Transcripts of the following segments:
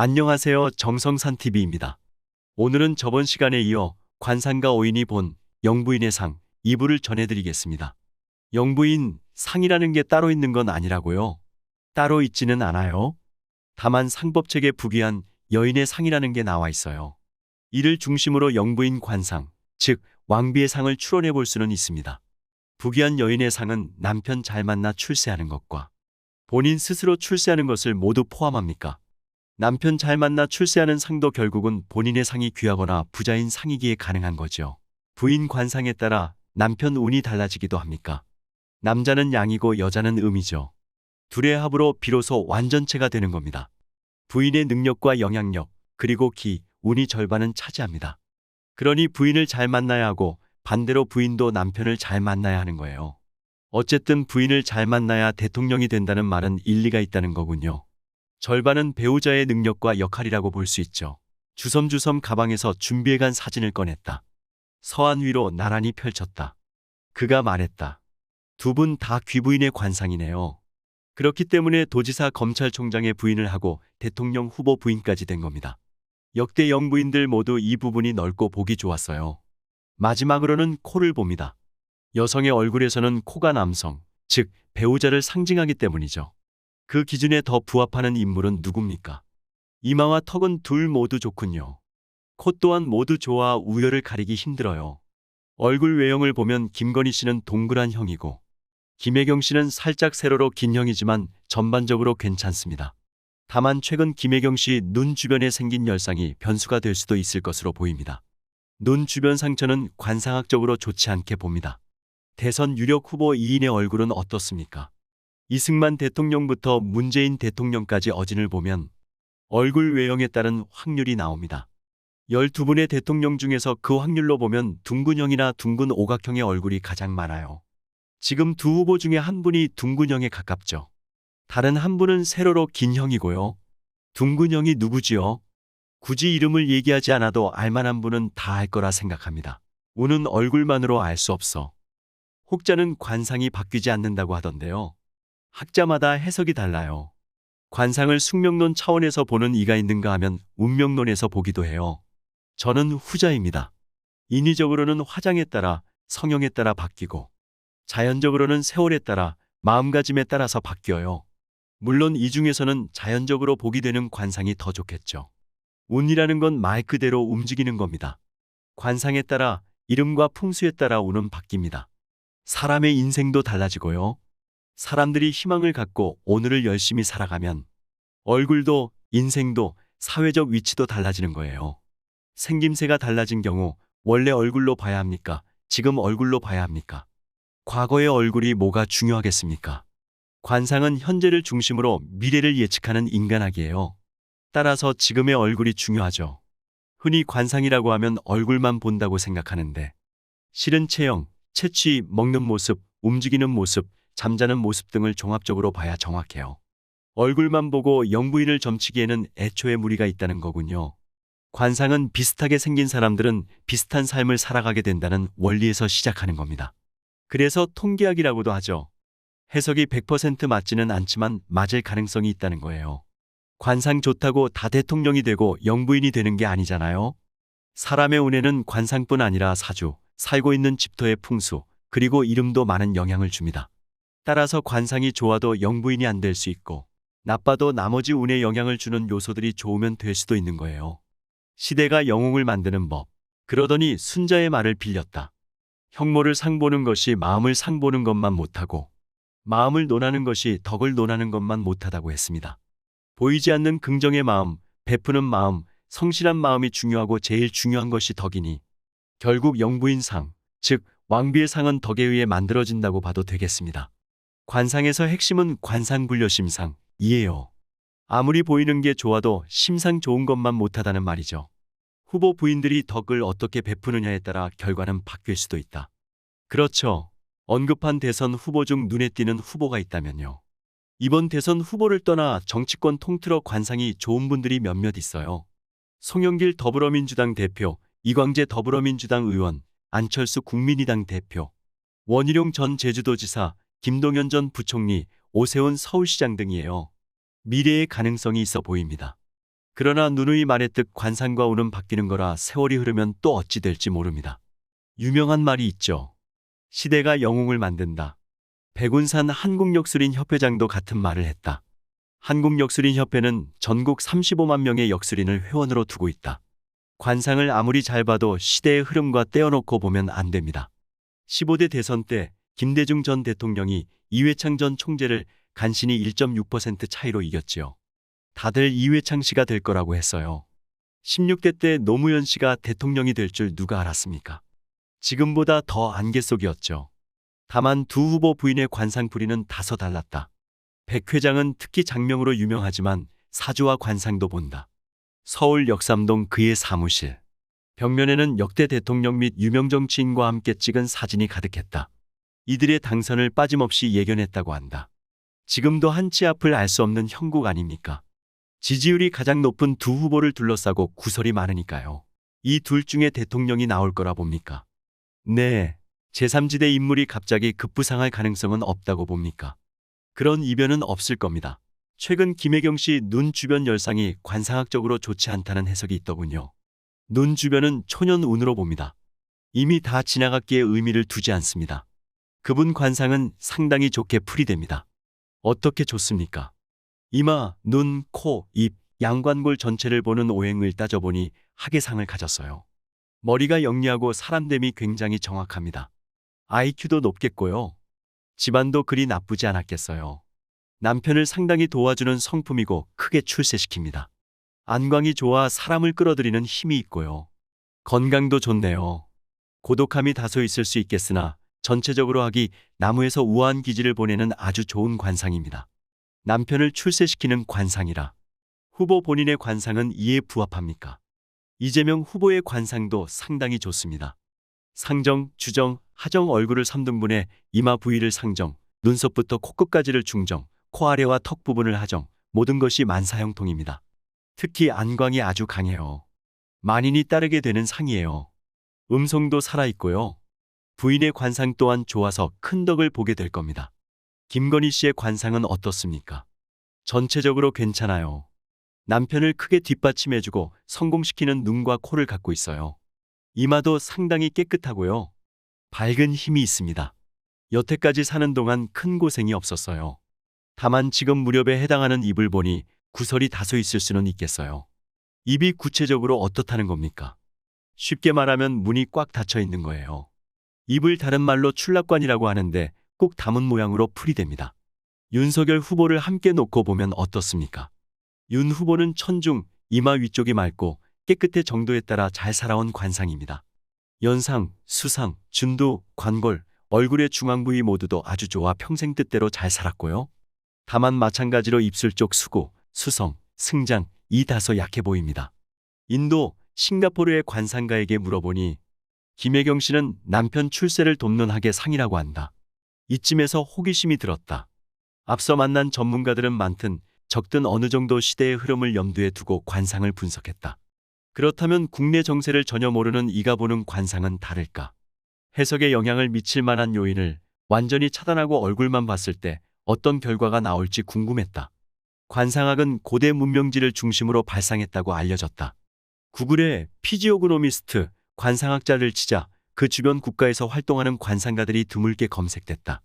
안녕하세요. 정성산TV입니다. 오늘은 저번 시간에 이어 관상가 오인이 본 영부인의 상 2부를 전해드리겠습니다. 영부인 상이라는 게 따로 있는 건 아니라고요. 따로 있지는 않아요. 다만 상법책에 부귀한 여인의 상이라는 게 나와 있어요. 이를 중심으로 영부인 관상, 즉 왕비의 상을 추론해 볼 수는 있습니다. 부귀한 여인의 상은 남편 잘 만나 출세하는 것과 본인 스스로 출세하는 것을 모두 포함합니까? 남편 잘 만나 출세하는 상도 결국은 본인의 상이 귀하거나 부자인 상이기에 가능한 거죠. 부인 관상에 따라 남편 운이 달라지기도 합니까? 남자는 양이고 여자는 음이죠. 둘의 합으로 비로소 완전체가 되는 겁니다. 부인의 능력과 영향력, 그리고 기, 운이 절반은 차지합니다. 그러니 부인을 잘 만나야 하고 반대로 부인도 남편을 잘 만나야 하는 거예요. 어쨌든 부인을 잘 만나야 대통령이 된다는 말은 일리가 있다는 거군요. 절반은 배우자의 능력과 역할이라고 볼 수 있죠. 주섬주섬 가방에서 준비해간 사진을 꺼냈다. 서한 위로 나란히 펼쳤다. 그가 말했다. 두 분 다 귀부인의 관상이네요. 그렇기 때문에 도지사 검찰총장의 부인을 하고 대통령 후보 부인까지 된 겁니다. 역대 영부인들 모두 이 부분이 넓고 보기 좋았어요. 마지막으로는 코를 봅니다. 여성의 얼굴에서는 코가 남성, 즉 배우자를 상징하기 때문이죠. 그 기준에 더 부합하는 인물은 누굽니까? 이마와 턱은 둘 모두 좋군요. 코 또한 모두 좋아 우열을 가리기 힘들어요. 얼굴 외형을 보면 김건희 씨는 동그란 형이고 김혜경 씨는 살짝 세로로 긴 형이지만 전반적으로 괜찮습니다. 다만 최근 김혜경 씨 눈 주변에 생긴 열상이 변수가 될 수도 있을 것으로 보입니다. 눈 주변 상처는 관상학적으로 좋지 않게 봅니다. 대선 유력 후보 2인의 얼굴은 어떻습니까? 이승만 대통령부터 문재인 대통령까지 어진을 보면 얼굴 외형에 따른 확률이 나옵니다. 12분의 대통령 중에서 그 확률로 보면 둥근형이나 둥근 오각형의 얼굴이 가장 많아요. 지금 두 후보 중에 한 분이 둥근형에 가깝죠. 다른 한 분은 세로로 긴 형이고요. 둥근형이 누구지요? 굳이 이름을 얘기하지 않아도 알만한 분은 다 알 거라 생각합니다. 운은 얼굴만으로 알 수 없어. 혹자는 관상이 바뀌지 않는다고 하던데요. 학자마다 해석이 달라요. 관상을 숙명론 차원에서 보는 이가 있는가 하면 운명론에서 보기도 해요. 저는 후자입니다. 인위적으로는 화장에 따라, 성형에 따라 바뀌고 자연적으로는 세월에 따라, 마음가짐에 따라서 바뀌어요. 물론 이 중에서는 자연적으로 보게 되는 관상이 더 좋겠죠. 운이라는 건 말 그대로 움직이는 겁니다. 관상에 따라, 이름과 풍수에 따라 운은 바뀝니다. 사람의 인생도 달라지고요. 사람들이 희망을 갖고 오늘을 열심히 살아가면 얼굴도 인생도 사회적 위치도 달라지는 거예요. 생김새가 달라진 경우 원래 얼굴로 봐야 합니까? 지금 얼굴로 봐야 합니까? 과거의 얼굴이 뭐가 중요하겠습니까? 관상은 현재를 중심으로 미래를 예측하는 인간학이에요. 따라서 지금의 얼굴이 중요하죠. 흔히 관상이라고 하면 얼굴만 본다고 생각하는데 실은 체형, 체취, 먹는 모습, 움직이는 모습, 잠자는 모습 등을 종합적으로 봐야 정확해요. 얼굴만 보고 영부인을 점치기에는 애초에 무리가 있다는 거군요. 관상은 비슷하게 생긴 사람들은 비슷한 삶을 살아가게 된다는 원리에서 시작하는 겁니다. 그래서 통계학이라고도 하죠. 해석이 100% 맞지는 않지만 맞을 가능성이 있다는 거예요. 관상 좋다고 다 대통령이 되고 영부인이 되는 게 아니잖아요. 사람의 운에는 관상뿐 아니라 사주, 살고 있는 집터의 풍수, 그리고 이름도 많은 영향을 줍니다. 따라서 관상이 좋아도 영부인이 안 될 수 있고 나빠도 나머지 운에 영향을 주는 요소들이 좋으면 될 수도 있는 거예요. 시대가 영웅을 만드는 법. 그러더니 순자의 말을 빌렸다. 형모를 상보는 것이 마음을 상보는 것만 못하고 마음을 논하는 것이 덕을 논하는 것만 못하다고 했습니다. 보이지 않는 긍정의 마음, 베푸는 마음, 성실한 마음이 중요하고 제일 중요한 것이 덕이니 결국 영부인 상, 즉 왕비의 상은 덕에 의해 만들어진다고 봐도 되겠습니다. 관상에서 핵심은 관상불려심상, 이에요. 아무리 보이는 게 좋아도 심상 좋은 것만 못하다는 말이죠. 후보 부인들이 덕을 어떻게 베푸느냐에 따라 결과는 바뀔 수도 있다. 그렇죠. 언급한 대선 후보 중 눈에 띄는 후보가 있다면요. 이번 대선 후보를 떠나 정치권 통틀어 관상이 좋은 분들이 몇몇 있어요. 송영길 더불어민주당 대표, 이광재 더불어민주당 의원, 안철수 국민의당 대표, 원희룡 전 제주도지사, 김동연 전 부총리, 오세훈 서울시장 등이에요. 미래의 가능성이 있어 보입니다. 그러나 누누이 말했듯 관상과 운은 바뀌는 거라 세월이 흐르면 또 어찌 될지 모릅니다. 유명한 말이 있죠. 시대가 영웅을 만든다. 백운산 한국역술인협회장도 같은 말을 했다. 한국역술인협회는 전국 35만 명의 역술인을 회원으로 두고 있다. 관상을 아무리 잘 봐도 시대의 흐름과 떼어놓고 보면 안 됩니다. 15대 대선 때 김대중 전 대통령이 이회창 전 총재를 간신히 1.6% 차이로 이겼지요. 다들 이회창 씨가 될 거라고 했어요. 16대 때 노무현 씨가 대통령이 될 줄 누가 알았습니까? 지금보다 더 안개 속이었죠. 다만 두 후보 부인의 관상풀이는 다소 달랐다. 백 회장은 특히 장명으로 유명하지만 사주와 관상도 본다. 서울 역삼동 그의 사무실. 벽면에는 역대 대통령 및 유명 정치인과 함께 찍은 사진이 가득했다. 이들의 당선을 빠짐없이 예견했다고 한다. 지금도 한치 앞을 알 수 없는 형국 아닙니까? 지지율이 가장 높은 두 후보를 둘러싸고 구설이 많으니까요. 이 둘 중에 대통령이 나올 거라 봅니까? 네, 제3지대 인물이 갑자기 급부상할 가능성은 없다고 봅니까? 그런 이변은 없을 겁니다. 최근 김혜경 씨 눈 주변 열상이 관상학적으로 좋지 않다는 해석이 있더군요. 눈 주변은 초년운으로 봅니다. 이미 다 지나갔기에 의미를 두지 않습니다. 그분 관상은 상당히 좋게 풀이됩니다. 어떻게 좋습니까? 이마, 눈, 코, 입, 양관골 전체를 보는 오행을 따져보니 학예상을 가졌어요. 머리가 영리하고 사람됨이 굉장히 정확합니다. IQ도 높겠고요. 집안도 그리 나쁘지 않았겠어요. 남편을 상당히 도와주는 성품이고 크게 출세시킵니다. 안광이 좋아 사람을 끌어들이는 힘이 있고요. 건강도 좋네요. 고독함이 다소 있을 수 있겠으나 전체적으로 하기 나무에서 우아한 기질을 보내는 아주 좋은 관상입니다. 남편을 출세시키는 관상이라 후보 본인의 관상은 이에 부합합니까? 이재명 후보의 관상도 상당히 좋습니다. 상정, 주정, 하정 얼굴을 3등분해 이마 부위를 상정, 눈썹부터 코끝까지를 중정, 코 아래와 턱 부분을 하정, 모든 것이 만사형통입니다. 특히 안광이 아주 강해요. 만인이 따르게 되는 상이에요. 음성도 살아있고요. 부인의 관상 또한 좋아서 큰 덕을 보게 될 겁니다. 김건희 씨의 관상은 어떻습니까? 전체적으로 괜찮아요. 남편을 크게 뒷받침해주고 성공시키는 눈과 코를 갖고 있어요. 이마도 상당히 깨끗하고요. 밝은 힘이 있습니다. 여태까지 사는 동안 큰 고생이 없었어요. 다만 지금 무렵에 해당하는 입을 보니 구설이 다소 있을 수는 있겠어요. 입이 구체적으로 어떻다는 겁니까? 쉽게 말하면 문이 꽉 닫혀 있는 거예요. 입을 다른 말로 출납관이라고 하는데 꼭 담은 모양으로 풀이됩니다. 윤석열 후보를 함께 놓고 보면 어떻습니까? 윤 후보는 천중, 이마 위쪽이 맑고 깨끗해 정도에 따라 잘 살아온 관상입니다. 연상, 수상, 준도, 관골, 얼굴의 중앙 부위 모두도 아주 좋아 평생 뜻대로 잘 살았고요. 다만 마찬가지로 입술 쪽 수고, 수성, 승장, 이 다소 약해 보입니다. 인도, 싱가포르의 관상가에게 물어보니 김혜경 씨는 남편 출세를 돕는 학의 상이라고 한다. 이쯤에서 호기심이 들었다. 앞서 만난 전문가들은 많든 적든 어느 정도 시대의 흐름을 염두에 두고 관상을 분석했다. 그렇다면 국내 정세를 전혀 모르는 이가 보는 관상은 다를까? 해석에 영향을 미칠 만한 요인을 완전히 차단하고 얼굴만 봤을 때 어떤 결과가 나올지 궁금했다. 관상학은 고대 문명지를 중심으로 발상했다고 알려졌다. 구글에 피지오그노미스트, 관상학자를 치자 그 주변 국가에서 활동하는 관상가들이 드물게 검색됐다.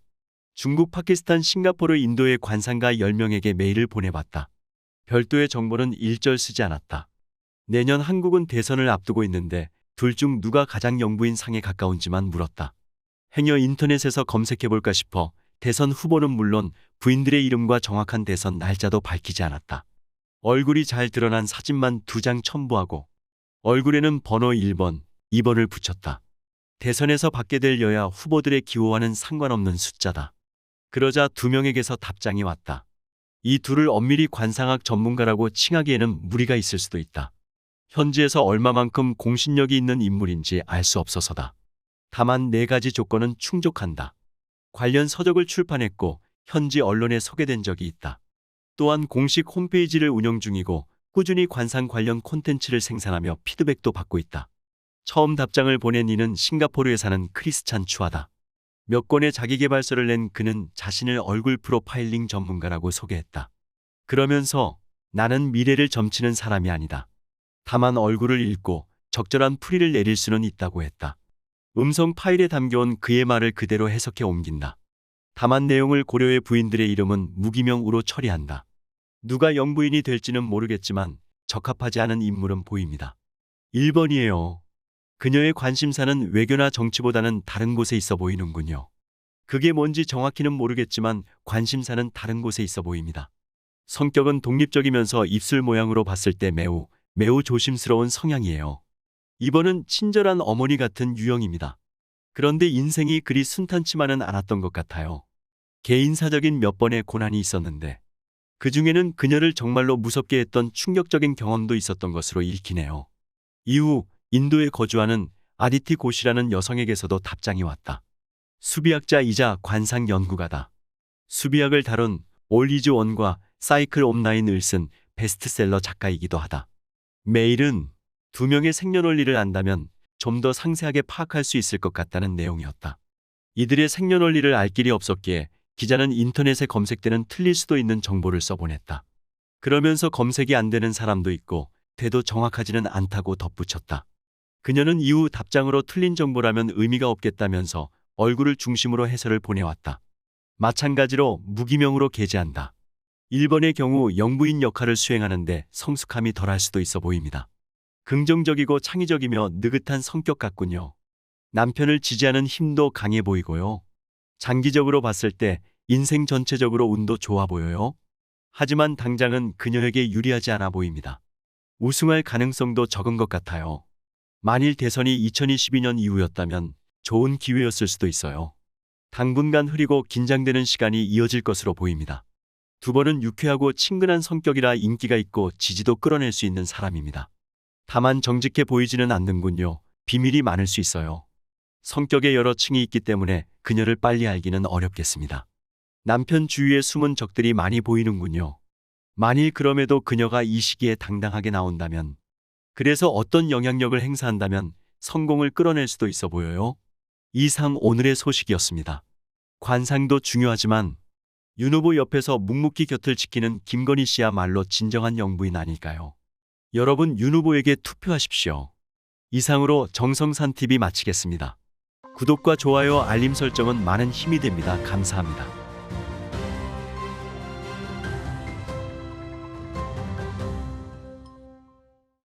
중국, 파키스탄, 싱가포르, 인도의 관상가 10명에게 메일을 보내봤다. 별도의 정보는 일절 쓰지 않았다. 내년 한국은 대선을 앞두고 있는데 둘 중 누가 가장 영부인 상에 가까운지만 물었다. 행여 인터넷에서 검색해볼까 싶어 대선 후보는 물론 부인들의 이름과 정확한 대선 날짜도 밝히지 않았다. 얼굴이 잘 드러난 사진만 2장 첨부하고 얼굴에는 번호 1번, 2번을 붙였다. 대선에서 받게 될 여야 후보들의 기호와는 상관없는 숫자다. 그러자 2명에게서 답장이 왔다. 이 둘을 엄밀히 관상학 전문가라고 칭하기에는 무리가 있을 수도 있다. 현지에서 얼마만큼 공신력이 있는 인물인지 알 수 없어서다. 다만 4가지 조건은 충족한다. 관련 서적을 출판했고 현지 언론에 소개된 적이 있다. 또한 공식 홈페이지를 운영 중이고 꾸준히 관상 관련 콘텐츠를 생산하며 피드백도 받고 있다. 처음 답장을 보낸 이는 싱가포르에 사는 크리스찬 추아다. 몇 권의 자기계발서를 낸 그는 자신을 얼굴 프로파일링 전문가라고 소개했다. 그러면서 나는 미래를 점치는 사람이 아니다. 다만 얼굴을 읽고 적절한 풀이를 내릴 수는 있다고 했다. 음성 파일에 담겨온 그의 말을 그대로 해석해 옮긴다. 다만 내용을 고려해 부인들의 이름은 무기명으로 처리한다. 누가 영부인이 될지는 모르겠지만 적합하지 않은 인물은 보입니다. 1번이에요. 그녀의 관심사는 외교나 정치보다는 다른 곳에 있어 보이는군요. 그게 뭔지 정확히는 모르겠지만 관심사는 다른 곳에 있어 보입니다. 성격은 독립적이면서 입술 모양으로 봤을 때 매우 조심스러운 성향이에요. 2번은 친절한 어머니 같은 유형입니다. 그런데 인생이 그리 순탄치만은 않았던 것 같아요. 개인사적인 몇 번의 고난이 있었는데 그 중에는 그녀를 정말로 무섭게 했던 충격적인 경험도 있었던 것으로 읽히네요. 이후 인도에 거주하는 아디티 고시라는 여성에게서도 답장이 왔다. 수비학자이자 관상 연구가다. 수비학을 다룬 올 이즈 원과 사이클 옵 나인을 쓴 베스트셀러 작가이기도 하다. 메일은 두 명의 생년월일을 안다면 좀 더 상세하게 파악할 수 있을 것 같다는 내용이었다. 이들의 생년월일을 알 길이 없었기에 기자는 인터넷에 검색되는 틀릴 수도 있는 정보를 써보냈다. 그러면서 검색이 안 되는 사람도 있고 돼도 정확하지는 않다고 덧붙였다. 그녀는 이후 답장으로 틀린 정보라면 의미가 없겠다면서 얼굴을 중심으로 해설을 보내왔다. 마찬가지로 무기명으로 게재한다. 1번의 경우 영부인 역할을 수행하는데 성숙함이 덜할 수도 있어 보입니다. 긍정적이고 창의적이며 느긋한 성격 같군요. 남편을 지지하는 힘도 강해 보이고요. 장기적으로 봤을 때 인생 전체적으로 운도 좋아 보여요. 하지만 당장은 그녀에게 유리하지 않아 보입니다. 우승할 가능성도 적은 것 같아요. 만일 대선이 2022년 이후였다면 좋은 기회였을 수도 있어요. 당분간 흐리고 긴장되는 시간이 이어질 것으로 보입니다. 2번은 유쾌하고 친근한 성격이라 인기가 있고 지지도 끌어낼 수 있는 사람입니다. 다만 정직해 보이지는 않는군요. 비밀이 많을 수 있어요. 성격에 여러 층이 있기 때문에 그녀를 빨리 알기는 어렵겠습니다. 남편 주위에 숨은 적들이 많이 보이는군요. 만일 그럼에도 그녀가 이 시기에 당당하게 나온다면, 그래서 어떤 영향력을 행사한다면 성공을 끌어낼 수도 있어 보여요. 이상 오늘의 소식이었습니다. 관상도 중요하지만 윤 후보 옆에서 묵묵히 곁을 지키는 김건희 씨야말로 진정한 영부인 아닐까요? 여러분 윤 후보에게 투표하십시오. 이상으로 정성산TV 마치겠습니다. 구독과 좋아요 알림 설정은 많은 힘이 됩니다. 감사합니다.